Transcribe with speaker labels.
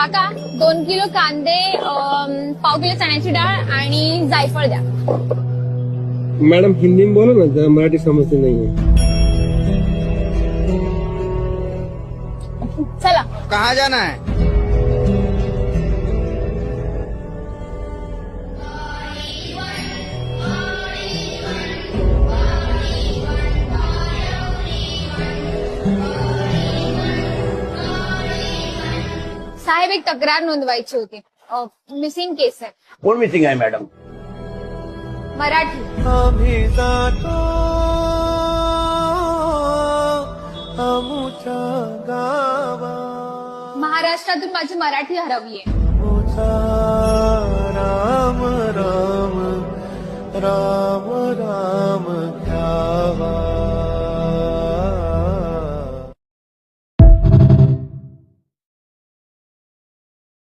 Speaker 1: काका 2 किलो कांदे, पाव किलो चण्याची डाळ आणि जायफळ द्या.
Speaker 2: मॅडम हिंदी में बोलो ना, जरा मराठी समजते नहीं है.
Speaker 1: चला.
Speaker 3: कहाँ जाना है?
Speaker 1: साहेब एक तक्रार नोंदवायची होती. मिसिंग केस आहे.
Speaker 4: कोण मिसिंग आहे मॅडम?
Speaker 1: मराठी.
Speaker 5: आम्ही जातो आमुच्या गावा,
Speaker 1: महाराष्ट्रातून माझी मराठी हरवलीये.
Speaker 5: ओझा राम राम राम राम घ्यावा.